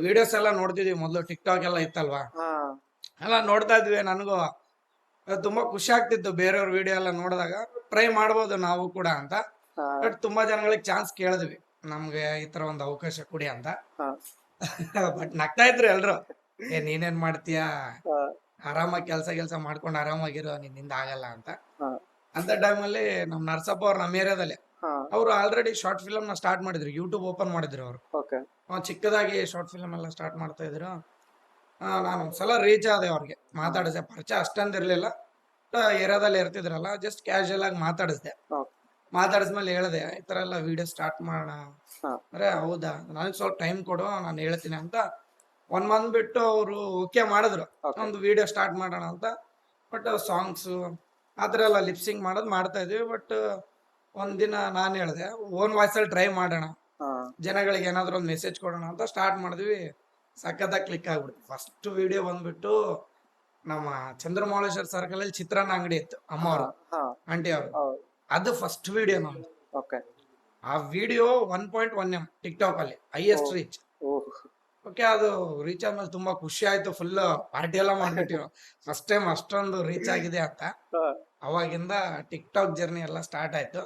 Videos ಎಲ್ಲ ನೋಡ್ತಿದ್ವಿ ಮೊದಲು ಟಿಕ್ ಟಾಕ್ ಎಲ್ಲ ಇತ್ತಲ್ವಾ, ಹಾ ಎಲ್ಲ ನೋಡ್ತಾ ಇದ್ವಿ. ನನಗೂ ತುಂಬಾ ಖುಷಿ ಆಗ್ತಿತ್ತು ಬೇರೆಯವ್ರ ವಿಡಿಯೋ ಎಲ್ಲ ನೋಡಿದಾಗ. ಟ್ರೈ ಮಾಡ್ಬೋದು ನಾವು ಕೂಡ ಅಂತ. ಹಾ ಬಟ್ ತುಂಬಾ ಜನಗಳಿಗೆ ಚಾನ್ಸ್ ಕೇಳಿದ್ವಿ, ನಮ್ಗೆ ಈ ತರ ಒಂದು ಅವಕಾಶ ಕೊಡಿ ಅಂತ. ಹಾ ಬಟ್ ನಗ್ತಾ ಇದ್ರು ಎಲ್ರು, ನೀನೇನ್ ಮಾಡ್ತೀಯಾ, ಹಾ ಆರಾಮಾಗಿ ಕೆಲ್ಸ ಮಾಡ್ಕೊಂಡು ಆರಾಮಾಗಿರೋ, ನಿನ್ನಿಂದ ಆಗಲ್ಲ ಅಂತ. ಹಾ ಅಂತ ಟೈಮಲ್ಲಿ ನಮ್ ನರ್ಸಪ್ಪ ಅವ್ರು ನಮ್ಮ ಏರಿಯಾದಲ್ಲಿ, ಹಾ ಅವರು ಆಲ್ರೆಡಿ ಶಾರ್ಟ್ ಫಿಲಮ್ ನ ಸ್ಟಾರ್ಟ್ ಮಾಡಿದ್ರು, ಯೂಟ್ಯೂಬ್ ಓಪನ್ ಮಾಡಿದ್ರು ಅವರು. ಓಕೆ ಚಿಕ್ಕದಾಗಿ ಶಾರ್ಟ್ ಫಿಲಮ್ ಎಲ್ಲ ಸ್ಟಾರ್ಟ್ ಮಾಡ್ತಾ ಇದ್ರು. ನಾನು ಒಂದ್ಸಲ ರೀಚ್ ಆದೆ ಅವ್ರಿಗೆ, ಮಾತಾಡಿದೆ. ಪರಿಚಯ ಅಷ್ಟೊಂದು ಇರ್ಲಿಲ್ಲ, ಏರಿಯಾದಲ್ಲಿ ಇರ್ತಿದ್ರಲ್ಲ, ಜಸ್ಟ್ ಕ್ಯಾಶುಯಲ್ ಆಗಿ ಮಾತಾಡಿಸ್ದೆ. ಓಕೆ ಮಾತಾಡಿದ್ಮೇಲೆ ಹೇಳ್ದೆ, ಈ ತರ ಎಲ್ಲ ವಿಡಿಯೋ ಸ್ಟಾರ್ಟ್ ಮಾಡೋಣ ಹಾ ಅಂದ್ರೆ. ಹೌದಾ, ನನಗೆ ಸ್ವಲ್ಪ ಟೈಮ್ ಕೊಡು, ನಾನು ಹೇಳ್ತೀನಿ ಅಂತ. 1 ಮಂತ್ ಬಿಟ್ಟು ಅವರು ಓಕೆ ಮಾಡಿದ್ರು, Okay. ಒಂದು ವಿಡಿಯೋ ಸ್ಟಾರ್ಟ್ ಮಾಡೋಣ ಅಂತ. ಬಟ್ ಸಾಂಗ್ಸ್ ಆ ಥರ ಎಲ್ಲ ಲಿಪ್ಸಿಂಗ್ ಮಾಡೋದು ಮಾಡ್ತಾ ಇದ್ವಿ. ಬಟ್ ಒಂದಿನ ನಾನು ಹೇಳ್ದೆ, ಓನ್ ವಾಯ್ಸಲ್ಲಿ ಟ್ರೈ ಮಾಡೋಣ, ಹಾ ಜನಗಳಿಗೆ ಏನಾದ್ರು ಒಂದು ಮೆಸೇಜ್ ಕೊಡೋಣ ಅಂತ ಸ್ಟಾರ್ಟ್ ಮಾಡಿದ್ವಿ. ಸಖತ್ತಾಗಿ ಕ್ಲಿಕ್ ಆಗ್ಬಿಡ್ತು. ಫಸ್ಟ್ ವಿಡಿಯೋ ಬಂದ್ಬಿಟ್ಟು ನಮ್ಮ ಚಂದ್ರಮೌಳೇಶ್ವರ ಸರ್ಕಲ್ ಅಲ್ಲಿ ಚಿತ್ರಾನ್ನ ಅಂಗಡಿ ಇತ್ತು, ಅಮ್ಮವರು, ಹಾ ಆಂಟಿ ಅವರು. ಹೌದು ಅದು ಫಸ್ಟ್ ವಿಡಿಯೋ ನಮ್ದು. ಓಕೆ ಆ ವಿಡಿಯೋ 1.1 M ಟಿಕ್ ಟಾಕ್ ಅಲ್ಲಿ ಹೈಯೆಸ್ಟ್ ರೀಚ್. ಓಹ್ ಓಕೆ, ಅದು ರೀಚ್ ಆದ್ಮೇಲೆ ತುಂಬಾ ಖುಷಿ ಆಯ್ತು. ಫುಲ್ ಪಾರ್ಟಿ ಎಲ್ಲ ಮಾಡ್ಬಿಟ್ಟಿವ್, ಫಸ್ಟ್ ಟೈಮ್ ಅಷ್ಟೊಂದು ರೀಚ್ ಆಗಿದೆ ಅಂತ. ಹಾ ಅವಾಗಿಂದ ಟಿಕ್ ಟಾಕ್ ಜರ್ನಿ ಎಲ್ಲ ಸ್ಟಾರ್ಟ್ ಆಯ್ತು.